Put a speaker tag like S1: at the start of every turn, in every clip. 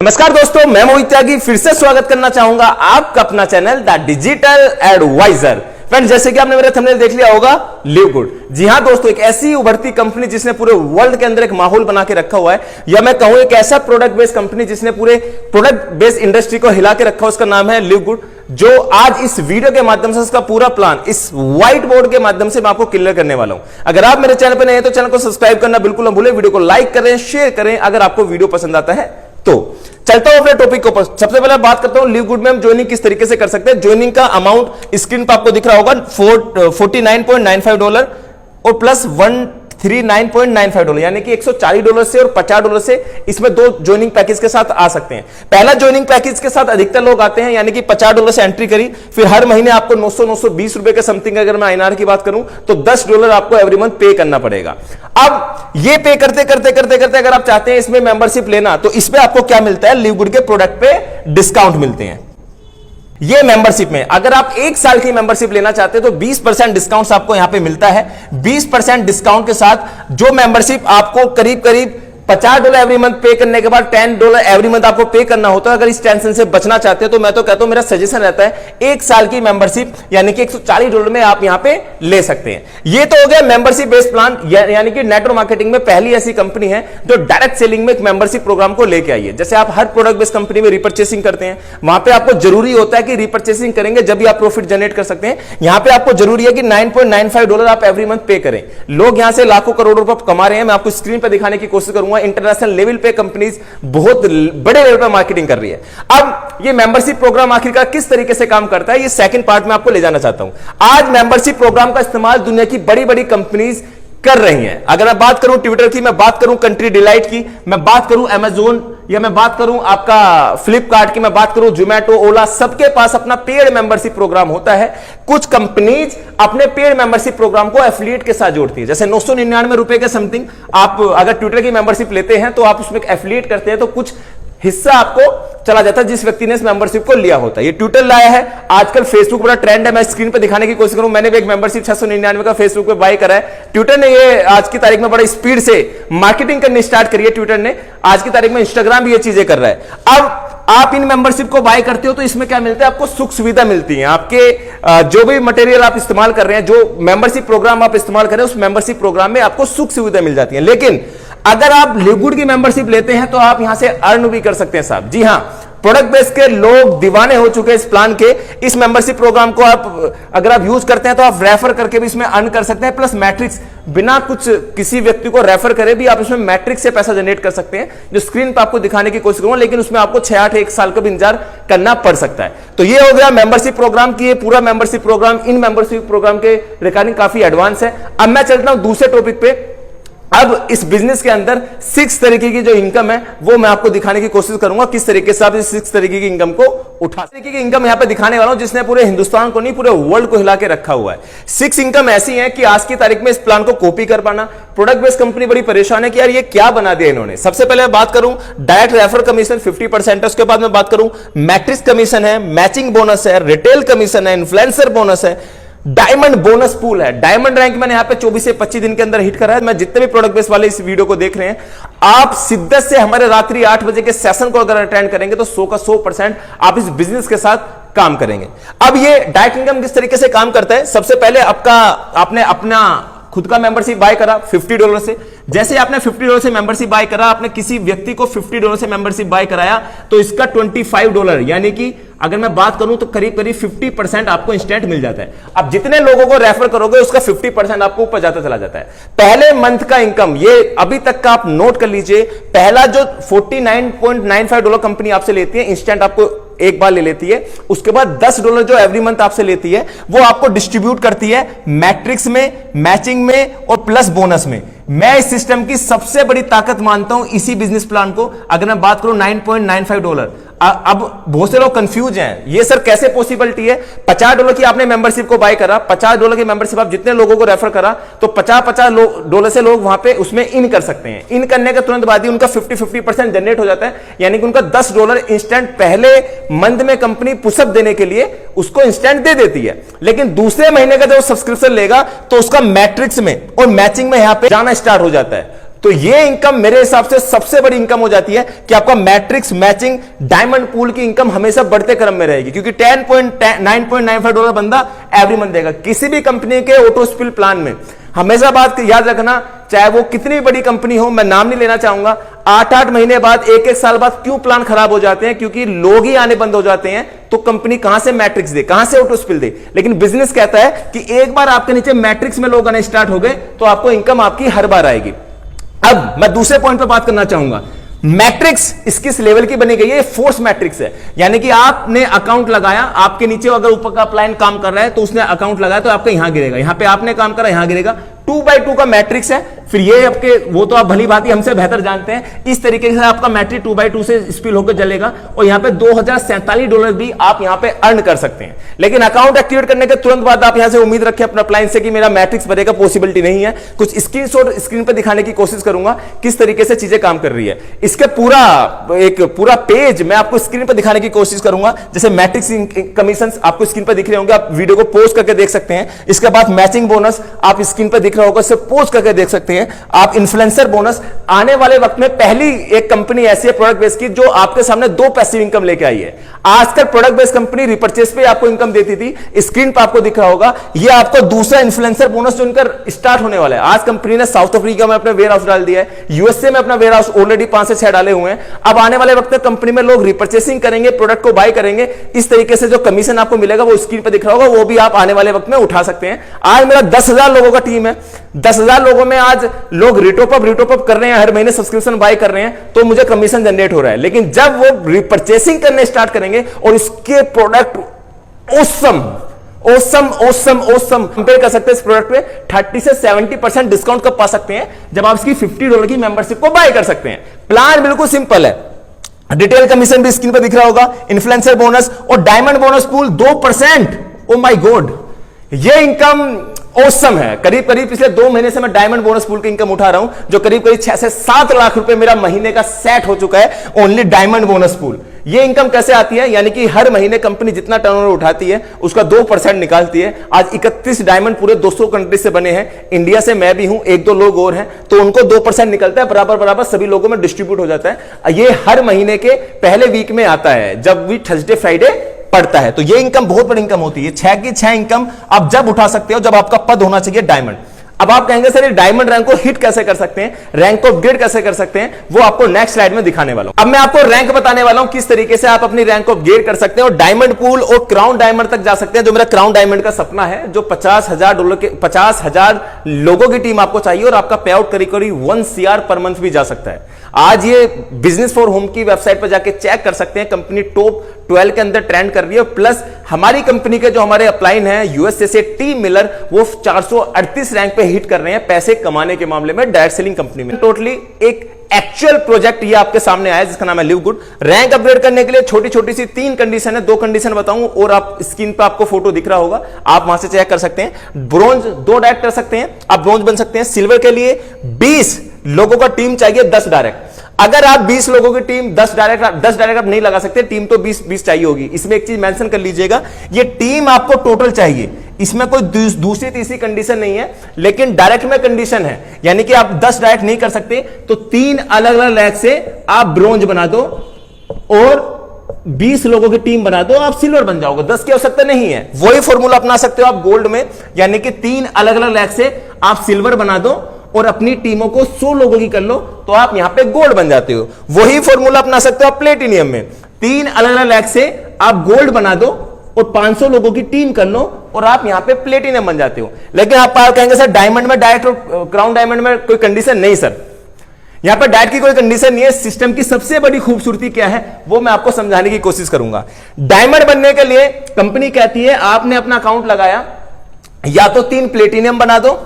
S1: नमस्कार दोस्तों, मैं मोहित त्यागी फिर से स्वागत करना चाहूंगा आपका अपना channel the digital advisor. Friends, जैसे कि आपने मेरा थंबनेल देख लिया होगा, लिव गुड। जी हां दोस्तों, एक ऐसी उभरती कंपनी जिसने पूरे वर्ल्ड के अंदर एक माहौल बना के रखा हुआ है, या मैं कहूं एक ऐसा प्रोडक्ट बेस्ड कंपनी जिसने पूरे प्रोडक्ट बेस्ड इंडस्ट्री को हिला के रखा है, उसका नाम है लिव गुड। जो आज इस वीडियो के माध्यम से उसका पूरा प्लान इस व्हाइट बोर्ड के माध्यम से मैं आपको क्लियर करने वाला हूं। अगर आप मेरे चैनल पर नए हैं तो चैनल को सब्सक्राइब करना बिल्कुल न भूलें, वीडियो को लाइक करें, शेयर करें अगर आपको वीडियो पसंद आता है तो। चलता हूं अपने टॉपिक के ऊपर। सबसे पहले बात करता हूं लिव गुड में हम ज्वाइनिंग किस तरीके से कर सकते हैं। ज्वाइनिंग का अमाउंट स्क्रीन पर आपको दिख रहा होगा, $49.95 और प्लस $139.95, यानी कि $140 से और $50 से इसमें दो ज्वाइनिंग पैकेज के साथ आ सकते हैं। पहला ज्वाइनिंग पैकेज के साथ अधिकतर लोग आते हैं, यानी कि $50 से एंट्री करी, फिर हर महीने आपको 920 रुपए के समथिंग, अगर मैं INR की बात करूं तो $10 आपको एवरी मंथ पे करना पड़ेगा। अब ये पे करते करते करते करते अगर आप चाहते हैं इसमें मेंबरशिप लेना, तो इसमें आपको क्या मिलता है, लिव गुड के प्रोडक्ट पे डिस्काउंट मिलते हैं। ये मेंबरशिप में अगर आप 1 साल की मेंबरशिप लेना चाहते हैं तो 20% डिस्काउंट आपको यहां पे मिलता है। 20% डिस्काउंट के साथ जो मेंबरशिप आपको करीब करीब $50 एवरी मंथ पे करने के बाद $10 एवरी मंथ आपको पे करना होता है। अगर इस टेंशन से बचना चाहते हो तो मैं तो कहता हूं, मेरा सजेशन रहता है 1 साल की मेंबरशिप यानी कि $140 में आप यहां पे ले सकते हैं। ये तो हो गया मेंबरशिप बेस्ड प्लान, यानी कि नेटवर्क मार्केटिंग में पहली ऐसी कंपनी है जो डायरेक्ट सेलिंग में एक मेंबरशिप प्रोग्राम को लेके आई है। जैसे आप हर प्रोडक्ट बेस्ड कंपनी में रिपर्चेसिंग करते हैं, वहां पे आपको जरूरी होता है कि रिपर्चेसिंग करेंगे जब भी आप प्रॉफिट जनरेट कर सकते हैं। यहां पे आपको जरूरी है कि $9.95 आप एवरी मंथ पे करें। लोग यहां से लाखों करोड़ों रुपए कमा रहे हैं। मैं आपको स्क्रीन पर दिखाने की कोशिश करूंगा, इंटरनेशनल लेवल पे कंपनीज बहुत बड़े लेवल पे मार्केटिंग कर रही है। अब ये मेंबरशिप प्रोग्राम आखिरकार किस तरीके से काम करता है, ये सेकंड पार्ट में आपको ले जाना चाहता हूं। आज मेंबरशिप प्रोग्राम का इस्तेमाल दुनिया की बड़ी बड़ी कंपनीज कर रही हैं। अगर मैं बात करूं ट्विटर की, मैं बात करूं कंट्री डिलाइट की, मैं बात करूं अमेजोन, या मैं बात करूं आपका फ्लिपकार्ट की, मैं बात करूं जोमेटो, ओला, सबके पास अपना पेड मेंबरशिप प्रोग्राम होता है। कुछ कंपनीज अपने पेड मेंबरशिप प्रोग्राम को एफिलिएट के साथ जोड़ती है। जैसे 999 रुपए के समथिंग आप अगर ट्विटर की मेंबरशिप लेते हैं तो आप उसमें एफिलिएट करते हैं तो कुछ हिस्सा आपको चला जाता है जिस व्यक्ति ने इस मेंबरशिप को लिया होता है। ये ट्विटर लाया है, आजकल फेसबुक बड़ा ट्रेंड है। मैं स्क्रीन पे दिखाने की कोशिश करूं, मैंने भी एक मेंबरशिप 699 का फेसबुक पे बाय करा है। ट्विटर ने ये आज की तारीख में बड़ी स्पीड से मार्केटिंग करनी स्टार्ट करी है। ट्विटर ने आज की तारीख में, इंस्टाग्राम भी ये चीजें कर रहा है। अब आप इन मेंबरशिप को बाय करते हो तो इसमें क्या मिलता है, आपको सुख सुविधा मिलती है। आपके जो भी मटेरियल आप इस्तेमाल कर रहे हैं, जो मेंबरशिप प्रोग्राम आप इस्तेमाल कर रहे हैं, उस मेंबरशिप प्रोग्राम में आपको सुख सुविधा मिल जाती है। लेकिन अगर आप लिव गुड की मेंबरशिप लेते हैं तो आप यहां से अर्न भी कर सकते हैं साहब। जी हां, प्रोडक्ट बेस के लोग दीवाने हो चुके हैं इस प्लान के। इस मेंबरशिप प्रोग्राम को आप अगर आप यूज करते हैं तो आप रेफर करके भी इसमें अर्न कर सकते हैं, प्लस मैट्रिक्स, बिना कुछ किसी व्यक्ति को रेफर करे भी आप इसमें मैट्रिक्स से पैसा जनरेट कर सकते हैं, जो स्क्रीन पर आपको दिखाने की कोशिश करूंगा। लेकिन उसमें आपको 6-8 1 साल का भी इंतजार करना पड़ सकता है। तो ये हो गया मेंबरशिप प्रोग्राम की। ये पूरा मेंबरशिप प्रोग्राम इन मेंबरशिप प्रोग्राम के रिगार्डिंग काफी एडवांस है। अब मैं चलता हूं दूसरे टॉपिक पे। अब इस बिजनेस के अंदर 6 तरीके की जो इनकम है वो मैं आपको दिखाने की कोशिश करूंगा, किस तरीके से आप इस 6 तरीके की इनकम को उठा तरीके की इनकम यहां पे दिखाने वाला हूं जिसने पूरे हिंदुस्तान को नहीं, पूरे वर्ल्ड को हिला के रखा हुआ है। 6 इनकम ऐसी है कि आज की तारीख में इस प्लान को कॉपी कर पाना, प्रोडक्ट बेस्ड कंपनी बड़ी परेशान है कि यार ये क्या बना दिया इन्होंने। सबसे पहले मैं बात करूं डायरेक्ट रेफर कमीशन 50% है। उसके बाद मैं बात करूं मैट्रिक्स कमीशन है, मैचिंग बोनस है, रिटेल कमीशन है, इन्फ्लुएंसर बोनस है, डायमंड बोनस पूल है। डायमंड रैंक मैंने यहां पे 24 से 25 दिन के अंदर हिट करा है। मैं जितने भी प्रोडक्ट बेस वाले इस वीडियो को देख रहे हैं, आप शिद्दत से हमारे रात्रि 8 बजे के सेशन को अगर अटेंड करेंगे तो 100 का 100% आप इस बिजनेस के साथ काम करेंगे। अब ये डायरेक्ट इनकम किस तरीके से काम करता है, सबसे पहले आपने अपना खुद का मेंबरशिप बाय करा $50 से। जैसे आपने $50 से मेंबरशिप बाय करा, आपने किसी व्यक्ति को $50 से मेंबरशिप बाय कराया तो इसका $25, यानी कि अगर मैं बात करूं तो करीब करीब 50% आपको इंस्टेंट मिल जाता है। अब जितने लोगों को रेफर करोगे उसका 50% आपको ऊपर जाता चला जाता है। पहले मंथ का इनकम, ये अभी तक का आप नोट कर लीजिए, पहला जो $49.95 कंपनी आपसे लेती है इंस्टेंट, आपको एक बार ले लेती है। उसके बाद $10 जो एवरी मंथ आपसे लेती है वो आपको डिस्ट्रीब्यूट करती है मैट्रिक्स में, मैचिंग में और प्लस बोनस में। मैं इस सिस्टम की सबसे बड़ी ताकत मानता हूं इसी बिजनेस प्लान को। अगर मैं बात करूं $9.95, अब बहुत से लोग कंफ्यूज हैं, ये सर कैसे पॉसिबिलिटी है। $50 की आपने मेंबरशिप को बाय करा, $50 की मेंबरशिप आप जितने लोगों को रेफर करा तो $50 से लोग वहां पे उसमें इन कर सकते हैं। इन करने के तुरंत बाद ही उनका 50% जनरेट हो जाता है, यानी कि उनका $10 इंस्टेंट पहले मंथ में कंपनी पुशअप देने के लिए उसको इंस्टेंट दे देती है। लेकिन दूसरे महीने का जब सब्सक्रिप्शन लेगा तो उसका मैट्रिक्स में और मैचिंग में यहां पे जाना स्टार्ट हो जाता है। तो ये इनकम मेरे हिसाब से सबसे बड़ी इनकम हो जाती है कि आपका मैट्रिक्स मैचिंग डायमंड पूल की इनकम हमेशा बढ़ते क्रम में रहेगी, क्योंकि $9.95 बंदा एवरी मंथ देगा किसी भी कंपनी के ऑटो स्पिल प्लान में। हमेशा बात याद रखना, चाहे वो कितनी बड़ी कंपनी हो, मैं नाम नहीं लेना चाहूंगा, 8-8 महीने बाद, 1-1 साल बाद क्यों प्लान खराब हो जाते हैं? क्योंकि लोग ही आने बंद हो जाते हैं, तो कंपनी कहां से मैट्रिक्स दे, कहां से ऑटो स्पिल दे। लेकिन बिजनेस कहता है कि एक बार आपके नीचे मैट्रिक्स में लोग आने स्टार्ट हो गए तो आपको इनकम आपकी हर बार आएगी। अब मैं दूसरे पॉइंट पर बात करना चाहूंगा। मैट्रिक्स किस लेवल की बनी गई है? फोर्स मैट्रिक्स है, यानी कि आपने अकाउंट लगाया, आपके नीचे अगर ऊपर का प्लान काम कर रहा है तो उसने अकाउंट लगाया तो आपका यहां गिरेगा, यहां पे आपने काम करा यहां गिरेगा। 2x2 का मैट्रिक्स है। फिर ये आपके, वो तो आप भली भांति हमसे बेहतर जानते हैं, इस तरीके से आपका मैट्रिक 2x2 से स्पिल होकर चलेगा और यहां पे $2047 भी आप यहां पे अर्न कर सकते हैं। लेकिन अकाउंट एक्टिवेट करने के तुरंत बाद आप यहां से उम्मीद रखें अपना अप्लायंस से कि मेरा मैट्रिक्स बढ़ेगा, पॉसिबिलिटी नहीं है। कुछ स्क्रीनशॉट स्क्रीन पर दिखाने की कोशिश करूंगा किस तरीके से चीजें काम कर रही है। इसका पूरा पेज मैं आपको स्क्रीन पर दिखाने की कोशिश करूंगा। जैसे मैट्रिक्स कमीशन आपको स्क्रीन पर दिख रहे होंगे, आप वीडियो को पॉज करके देख सकते हैं। इसके बाद मैचिंग बोनस आप स्क्रीन पर दिख रहा होगा, इसे पॉज करके देख सकते हैं। आप इन्फ्लुएंसर बोनस, आने वाले वक्त में पहली एक कंपनी ऐसी है प्रोडक्ट बेस्ड की जो आपके सामने 2 पैसिव इनकम लेके आई है। आजकल प्रोडक्ट बेस्ड कंपनी रिपर्चेस पे आपको इनकम देती थी, स्क्रीन पर आपको दिख रहा होगा। ये आपको दूसरा इन्फ्लुएंसर बोनस जो इनका स्टार्ट होने वाला है। आज कंपनी ने साउथ अफ्रीका में अपना वेयर हाउस डाल दिया है, यूएसए में अपना वेयर हाउस ऑलरेडी 5 से 6 डाले हुए हैं। अब आने वाले वक्त में कंपनी में लोग रिपर्चेसिंग करेंगे, प्रोडक्ट को बाय करेंगे, इस तरीके से जो कमीशन आपको मिलेगा वो स्क्रीन पर दिख रहा होगा, वो भी आप आने वाले वक्त में उठा सकते हैं। आज मेरा 10,000 लोगों का टीम है, 10,000 लोगों में आज लोग रिटॉप अप कर रहे हैं, हर महीने सब्सक्रिप्शन बाय कर रहे हैं, तो मुझे कमीशन जनरेट हो रहा है। लेकिन जब वो रिपर्चेसिंग करने स्टार्ट करेंगे और इसके प्रोडक्ट ओसम कंपेयर कर सकते हैं, इस प्रोडक्ट पे 30 से 70% डिस्काउंट कब पा सकते हैं? जब आप इसकी $50 की मेंबरशिप को बाय कर सकते हैं। प्लान बिल्कुल सिंपल है, डिटेल कमीशन भी स्क्रीन पर दिख रहा होगा, इन्फ्लुएंसर बोनस और diamond bonus pool 2%। Oh my God, ये इनकम औसम है। करीब पिछले 2 महीने से मैं डायमंड बोनस पूल की इनकम उठा रहा हूं, जो करीब 6 से 7 लाख रुपए मेरा महीने का सेट हो चुका है ओनली डायमंड बोनस पूल। ये इनकम कैसे आती है? यानी कि हर महीने कंपनी जितना टर्नओवर उठाती है उसका 2% निकालती है। आज 31 डायमंड पूरे 200 कंट्री से बने हैं, इंडिया से मैं भी हूं, 1-2 लोग और हैं, तो उनको 2% निकलता है, बराबर सभी लोगों में डिस्ट्रीब्यूट हो जाता है। ये हर महीने के पहले वीक में आता है, जब भी थर्सडे फ्राइडे पड़ता है। तो ये इनकम बहुत बड़ी इनकम होती है। 6 की 6 इनकम आप जब उठा सकते हो जब आपका पद होना चाहिए डायमंड। अब आप कहेंगे सर ये डायमंड रैंक को हिट कैसे कर सकते हैं, रैंक को अपग्रेड कैसे कर सकते हैं? वो आपको नेक्स्ट स्लाइड में दिखाने वाला हूं। अब मैं आपको रैंक बताने वाला हूं किस तरीके से आप अपनी रैंक को अपग्रेड कर सकते हैं और डायमंड पूल और क्राउन डायमंड तक जा सकते हैं, जो मेरा क्राउन डायमंड का सपना है, जो $50,000 के 50,000 लोगों की टीम आपको चाहिए और आपका पे आउट करीब 1 CR पर मंथ भी जा सकता है। आज ये बिजनेस फॉर होम की वेबसाइट पर जाके चेक कर सकते हैं, कंपनी टॉप 12 के अंदर ट्रेंड कर रही है। प्लस हमारी कंपनी के जो हमारे अपलाइन है यूएसए से टीम मिलर, वो 438 रैंक पे हिट कर रहे हैं पैसे कमाने के मामले में डायरेक्ट सेलिंग कंपनी में। टोटली एक एक्चुअल प्रोजेक्ट ये आपके सामने आया जिसका नाम है लिव गुड। रैंक अपग्रेड करने के लिए छोटी सी 3 कंडीशन है, 2 कंडीशन बताऊं और आप स्क्रीन पे आपको फोटो दिख रहा होगा, आप वहां से चेक कर सकते हैं। ब्रोंज 2 डायरेक्ट कर सकते हैं, आप ब्रोंज बन सकते हैं। सिल्वर के लिए 20 लोगों का टीम चाहिए, 10 डायरेक्ट। अगर आप 20 लोगों की टीम 10 डायरेक्ट आप नहीं लगा सकते, टीम तो 20 चाहिए होगी। इसमें एक चीज मेंशन कर लीजिएगा, ये टीम आपको टोटल चाहिए, इसमें कोई दूसरी तीसरी कंडीशन नहीं है। लेकिन डायरेक्ट में कंडीशन है, यानी कि आप 10 डायरेक्ट नहीं कर सकते तो 3 अलग अलग रैंक से आप ब्रोंज बना दो और 20 लोगों की टीम बना दो, आप सिल्वर बन जाओगे। 10 की आवश्यकता नहीं है, वही फॉर्मूला अपना सकते हो आप गोल्ड में, यानी कि 3 अलग अलग रैंक से आप सिल्वर बना दो और अपनी टीमों को 100 लोगों की कर लो तो आप यहां पे गोल्ड बन जाते हो। वही फॉर्मूला अपना सकते हो आप प्लेटिनियम में, 3 अलग अलग रैंक से आप गोल्ड बना दो और 500 लोगों की टीम कर लो और आप यहां पे प्लेटिनियम बन जाते हो। लेकिन आप कहेंगे सर डायमंड में डायरेक्ट और क्राउन डायमंड में कोई कंडीशन नहीं सर, यहां पर डायरेक्ट की कोई कंडीशन नहीं है। सिस्टम की सबसे बड़ी खूबसूरती क्या है वो मैं आपको समझाने की कोशिश करूंगा। डायमंड बनने के लिए कंपनी कहती है आपने अपना अकाउंट लगाया, या तो 3 प्लेटिनियम बना दो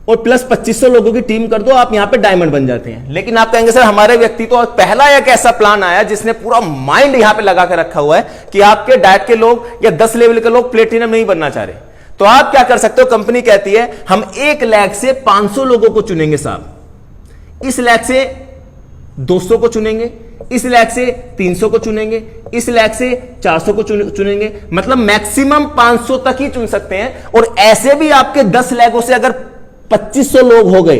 S1: और प्लस 2500 लोगों की टीम कर दो, आप यहां पे डायमंड बन जाते हैं। लेकिन आप कहेंगे सर हमारे व्यक्ति तो पहला एक ऐसा प्लान आया जिसने पूरा माइंड यहां पे लगा कर रखा हुआ है कि आपके डायट के लोग या 10 लेवल के लोग प्लेटिनम नहीं बनना चाह रहे, तो आप क्या कर सकते हो? कंपनी कहती है हम 1 लाख से 500 लोगों को चुनेंगे साहब, इस लाख से 200 को चुनेंगे, इस लाख से 300 को चुनेंगे, इस लाख से 400 को चुनेंगे, मतलब मैक्सिमम 500 तक ही चुन सकते हैं। और ऐसे भी आपके 10 लाखों से अगर 2500 लोग हो गए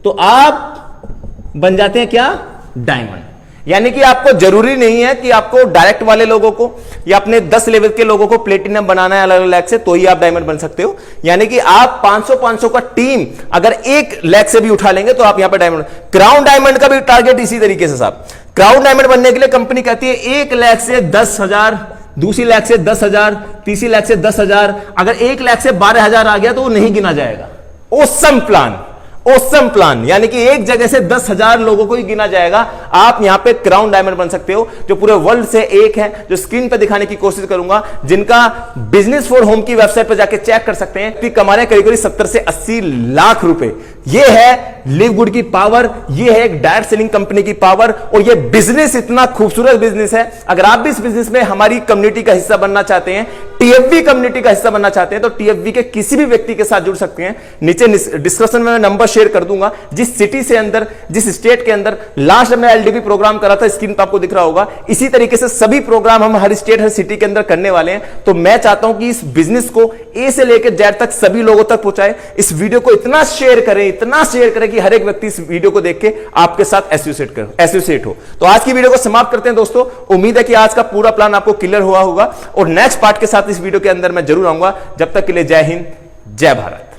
S1: तो आप बन जाते हैं क्या, डायमंड। यानी कि आपको जरूरी नहीं है कि आपको डायरेक्ट वाले लोगों को या अपने 10 लेवल के लोगों को प्लेटिनम बनाना है अलग अलग लैक से, तो ही आप डायमंड बन सकते हो। यानी कि आप 500 का टीम अगर 1 लैक से भी उठा लेंगे तो आप यहां पर डायमंड। क्राउन डायमंड का भी टारगेट इसी तरीके से साहब। क्राउन डायमंड बनने के लिए कंपनी कहती है 1 लाख से 10,000, दूसरी लाख से 10,000, तीसरी लाख से 10,000, अगर 1 लाख से 12,000 आ गया तो वो नहीं गिना जाएगा। ओसम प्लान, ओसम प्लान, यानी कि एक जगह से 10,000 लोगों को ही गिना जाएगा। आप यहां पे क्राउन डायमंड बन सकते हो, जो पूरे वर्ल्ड से एक है, जो स्क्रीन पे दिखाने की कोशिश करूंगा, जिनका बिजनेस फॉर होम की वेबसाइट पर जाके चेक कर सकते हैं कि कमा रहे करीब 70 से 80 लाख रुपए। ये है लिव गुड की पावर, ये है एक डायरेक्ट सेलिंग कंपनी की पावर, और ये बिजनेस इतना खूबसूरत बिजनेस है। अगर आप भी इस बिजनेस में हमारी कम्युनिटी का हिस्सा बनना चाहते हैं, टीएफवी कम्युनिटी का हिस्सा बनना चाहते हैं, तो टीएफवी के किसी भी व्यक्ति के साथ जुड़ सकते हैं। नीचे डिस्क्रिप्शन में मैं नंबर शेयर कर दूंगा। जिस सिटी से अंदर, जिस स्टेट के अंदर लास्ट हमने एलडीपी प्रोग्राम करा था, स्क्रीन पर आपको दिख रहा होगा, इसी तरीके से सभी प्रोग्राम हम हर स्टेट हर सिटी के अंदर करने वाले हैं। तो मैं चाहता हूं कि इस बिजनेस को ए से लेकर जेड तक सभी लोगों तक पहुंचाए। इस वीडियो को इतना शेयर करें, इतना शेयर करें कि हर एक व्यक्ति इस वीडियो को देख के आपके साथ एसोसिएट हो। तो आज की वीडियो को समाप्त करते हैं दोस्तों। उम्मीद है कि आज का पूरा प्लान आपको क्लियर हुआ होगा, और नेक्स्ट पार्ट के साथ इस वीडियो के अंदर मैं जरूर आऊंगा। जब तक के लिए जय हिंद, जय भारत।